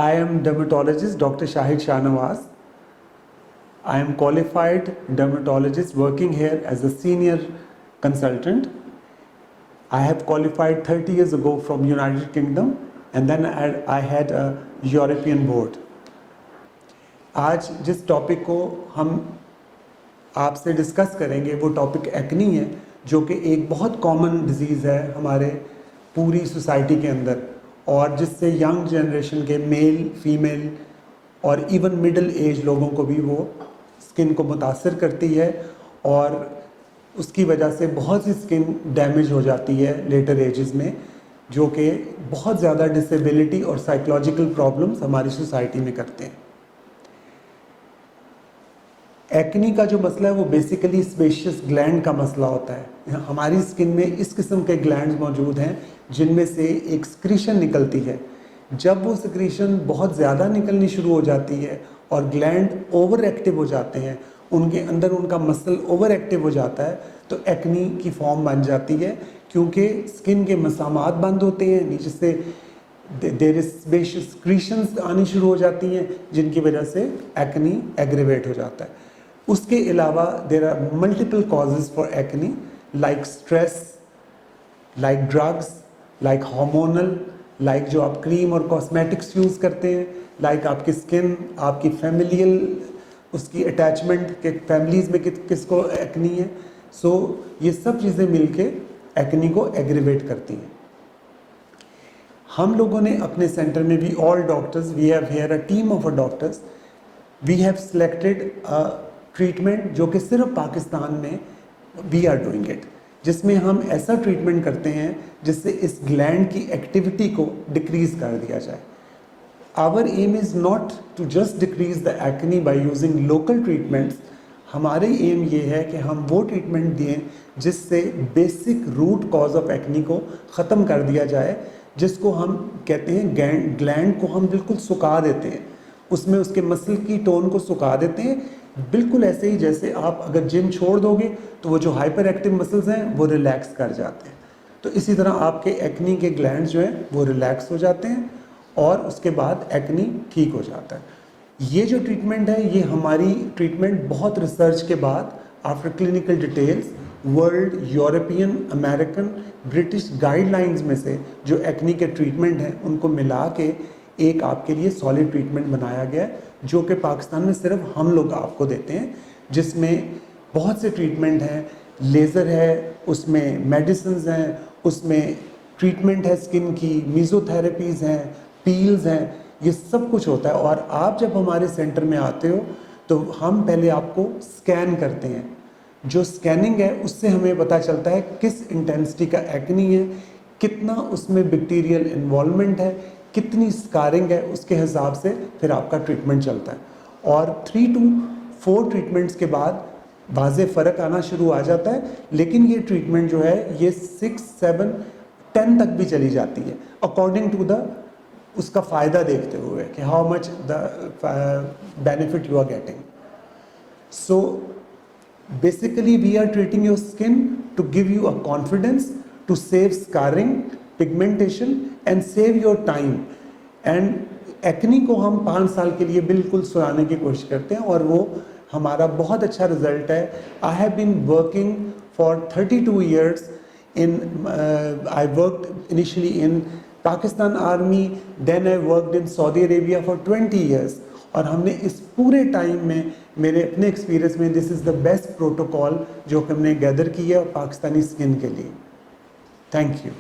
I am dermatologist Dr. Shahid Shahnawaz. I am qualified dermatologist working here as a senior consultant. I have qualified 30 years ago from United Kingdom and then I had a European board. आज जिस topic को हम आपसे discuss करेंगे वो topic acne है, जो कि एक बहुत कॉमन डिजीज़ है हमारे पूरी सोसाइटी के अंदर और जिससे यंग जनरेशन के मेल, फीमेल और इवन मिडिल एज लोगों को भी वो स्किन को मुतासर करती है और उसकी वजह से बहुत सी स्किन डैमेज हो जाती है लेटर एजेस में, जो कि बहुत ज़्यादा डिसेबिलिटी और साइकोलॉजिकल प्रॉब्लम्स हमारी सोसाइटी में करते हैं। एक्नी का जो मसला है वो बेसिकली स्पेशियस ग्लैंड का मसला होता है। हमारी स्किन में इस किस्म के ग्लैंड्स मौजूद हैं जिनमें से एक सिक्रीशन निकलती है। जब वो सिक्रीशन बहुत ज़्यादा निकलनी शुरू हो जाती है और ग्लैंड ओवर एक्टिव हो जाते हैं, उनके अंदर उनका मसल ओवर एक्टिव हो जाता है, तो एक्नी की फॉर्म बन जाती है, क्योंकि स्किन के मसामात बंद होते हैं, नीचे से देयर इज स्पेशियस सिक्रीशंस आनी शुरू हो जाती हैं, जिनकी वजह से एक्नी एग्रेवेट हो जाता है। उसके अलावा there are multiple causes for acne, like stress, like drugs, like hormonal, like जो आप क्रीम और कॉस्मेटिक्स यूज़ करते हैं, लाइक आपकी स्किन, आपकी फैमिलियल उसकी अटैचमेंट के फैमिलीज़ में किसको एक्नी है। सो ये सब चीज़ें मिलके एक्नी को एग्रीवेट करती हैं। हम लोगों ने अपने सेंटर में भी all doctors, we have here a team of a doctors, we have selected a treatment जो कि सिर्फ पाकिस्तान में वी आर डूइंग इट, जिसमें हम ऐसा ट्रीटमेंट करते हैं जिससे इस ग्लैंड की एक्टिविटी को डिक्रीज़ कर दिया जाए। Our aim is not to just decrease the acne by using local treatments. हमारे एम ये है कि हम वो ट्रीटमेंट दें जिससे basic root cause of acne को ख़त्म कर दिया जाए, जिसको हम कहते हैं ग्लैंड को हम बिल्कुल सुखा देते हैं, उसमें उसके मसल की टोन को सुखा देते हैं, बिल्कुल ऐसे ही जैसे आप अगर जिम छोड़ दोगे तो वो जो हाइपर एक्टिव मसल्स हैं वो रिलैक्स कर जाते हैं। तो इसी तरह आपके एक्नी के ग्लैंड्स जो हैं वो रिलैक्स हो जाते हैं और उसके बाद एक्नी ठीक हो जाता है। ये जो ट्रीटमेंट है, ये हमारी ट्रीटमेंट बहुत रिसर्च के बाद after clinical details world, European, American, British guidelines में से जो एक्नी के ट्रीटमेंट हैं उनको मिला के एक आपके लिए सॉलिड ट्रीटमेंट बनाया गया है, जो कि पाकिस्तान में सिर्फ हम लोग आपको देते हैं, जिसमें बहुत से ट्रीटमेंट हैं, लेज़र है, उसमें मेडिसिन्स हैं, उसमें ट्रीटमेंट है स्किन की, मीज़ोथेरेपीज़ हैं, पील्स हैं, ये सब कुछ होता है। और आप जब हमारे सेंटर में आते हो तो हम पहले आपको स्कैन करते हैं। जो स्कैनिंग है उससे हमें पता चलता है किस इंटेंसिटी का एक्नी है, कितना उसमें बैक्टीरियल इन्वॉल्वमेंट है, कितनी स्कारिंग है, उसके हिसाब से फिर आपका ट्रीटमेंट चलता है। और 3 to 4 ट्रीटमेंट्स के बाद वाज़े फ़र्क आना शुरू आ जाता है, लेकिन ये ट्रीटमेंट जो है ये 6, 7, 10 तक भी चली जाती है, अकॉर्डिंग टू द उसका फ़ायदा देखते हुए कि how much the benefit you are getting. So basically we are treating your skin to give you a confidence, to save scarring, pigmentation and save your time. And acne को हम 5 साल के लिए बिल्कुल सुधारने की कोशिश करते हैं और वो हमारा बहुत अच्छा रिजल्ट है। I have been working for 32 years in I worked initially in Pakistan Army, then I worked in Saudi Arabia for 20 years, और हमने इस पूरे टाइम में मेरे अपने एक्सपीरियंस में this is the best protocol जो हमने गैदर की है पाकिस्तानी स्किन के लिए। Thank you.